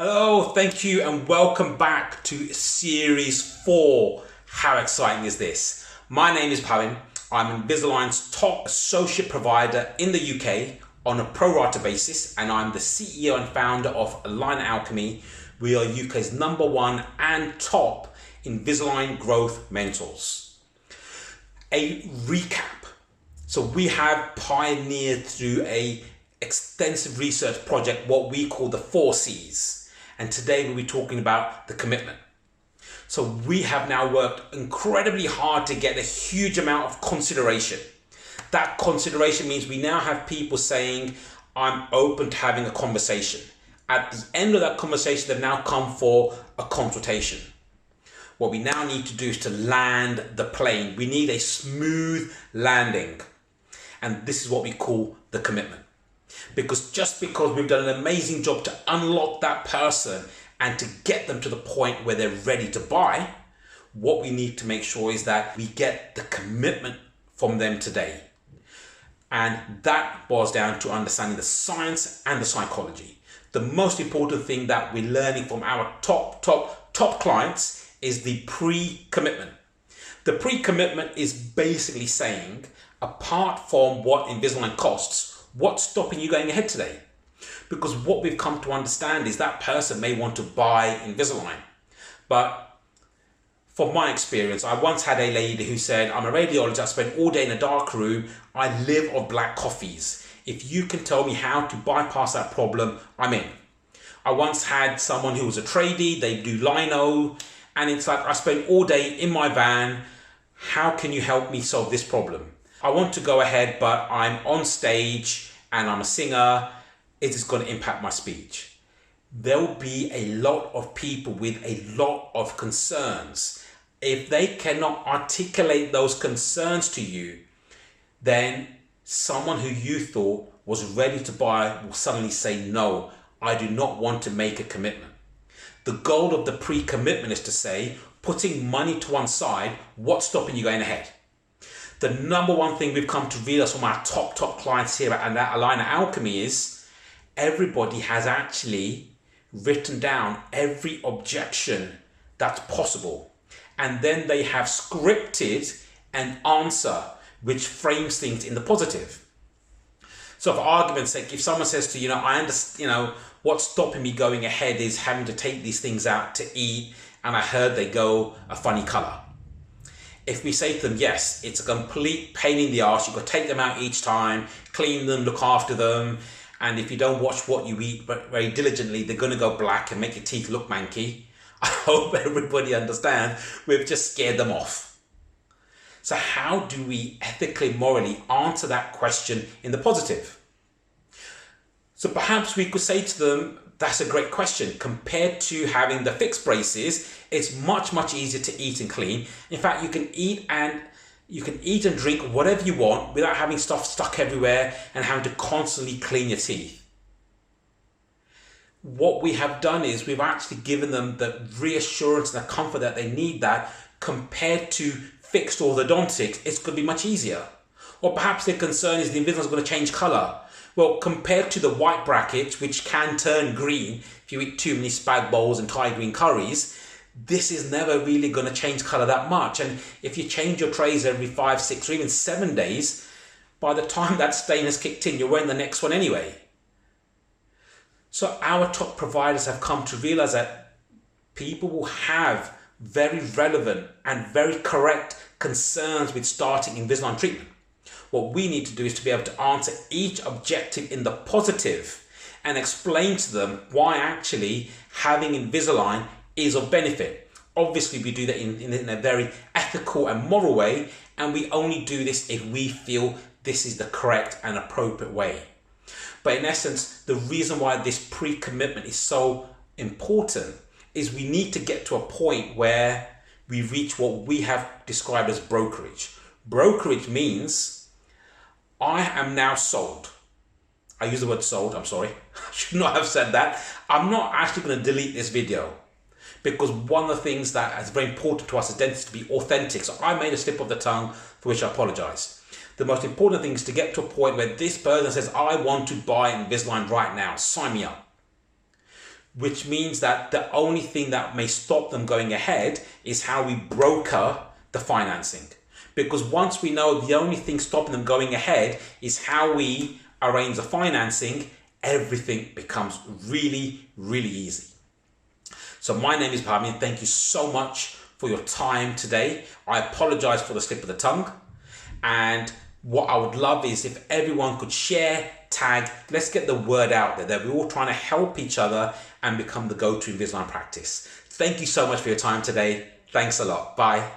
Hello, thank you and welcome back to Series 4. How exciting is this? My name is Pawan. I'm Invisalign's top associate provider in the UK on a pro rata basis, and I'm the CEO and founder of Alchemy. We are UK's #1 and top Invisalign growth mentors. A recap. So we have pioneered through a extensive research project what we call the 4 C's. And today we'll be talking about the commitment. So we have now worked incredibly hard to get a huge amount of consideration. That consideration means we now have people saying, I'm open to having a conversation. At the end of that conversation, they've now come for a consultation. What we now need to do is to land the plane. We need a smooth landing. And this is what we call the commitment. Because just because we've done an amazing job to unlock that person and to get them to the point where they're ready to buy, what we need to make sure is that we get the commitment from them today. And that boils down to understanding the science and the psychology. The most important thing that we're learning from our top clients is the pre-commitment. The pre-commitment is basically saying, apart from what Invisalign costs, what's stopping you going ahead today? Because what we've come to understand is that person may want to buy Invisalign. But from my experience, I once had a lady who said, I'm a radiologist, I spend all day in a dark room, I live off black coffees. If you can tell me how to bypass that problem, I'm in. I once had someone who was a tradie, they do lino, and it's like, I spend all day in my van, how can you help me solve this problem? I want to go ahead, but I'm on stage and I'm a singer. It is going to impact my speech. There will be a lot of people with a lot of concerns. If they cannot articulate those concerns to you, then someone who you thought was ready to buy will suddenly say, no, I do not want to make a commitment. The goal of the pre-commitment is to say, putting money to one side, what's stopping you going ahead? The #1 thing we've come to realize from our top clients here at Alchemy is everybody has actually written down every objection that's possible. And then they have scripted an answer which frames things in the positive. So for argument's sake, if someone says to you, I understand, what's stopping me going ahead is having to take these things out to eat, and I heard they go a funny color. If we say to them, yes, it's a complete pain in the arse, you've got to take them out each time, clean them, look after them, and if you don't watch what you eat very diligently, they're going to go black and make your teeth look manky. I hope everybody understands we've just scared them off. So how do we ethically, morally answer that question in the positive? So perhaps we could say to them, that's a great question. Compared to having the fixed braces, it's much easier to eat and clean. In fact, you can eat and drink whatever you want without having stuff stuck everywhere and having to constantly clean your teeth. What we have done is we've actually given them the reassurance and the comfort that they need, that compared to fixed orthodontics, it's going to be much easier. Or perhaps their concern is the Invisalign is going to change color. Well, compared to the white brackets, which can turn green if you eat too many spag bowls and Thai green curries, this is never really going to change color that much. And if you change your trays every 5, 6, or even 7 days, by the time that stain has kicked in, you're wearing the next one anyway. So our top providers have come to realize that people will have very relevant and very correct concerns with starting Invisalign treatment. What we need to do is to be able to answer each objective in the positive and explain to them why actually having Invisalign is of benefit. Obviously, we do that in a very ethical and moral way, and we only do this if we feel this is the correct and appropriate way. But in essence, the reason why this pre-commitment is so important is we need to get to a point where we reach what we have described as brokerage. Brokerage means I am now sold. I use the word sold, I'm sorry. I should not have said that. I'm not actually going to delete this video because one of the things that is very important to us as dentists is to be authentic. So I made a slip of the tongue, for which I apologize. The most important thing is to get to a point where this person says, I want to buy Invisalign right now, sign me up. which means that the only thing that may stop them going ahead is how we broker the financing. Because once we know the only thing stopping them going ahead is how we arrange the financing, everything becomes really, really easy. So my name is Bhavin. Thank you so much for your time today. I apologize for the slip of the tongue. And what I would love is if everyone could share, tag, let's get the word out there that we're all trying to help each other and become the go-to Invisalign practice. Thank you so much for your time today. Thanks a lot. Bye.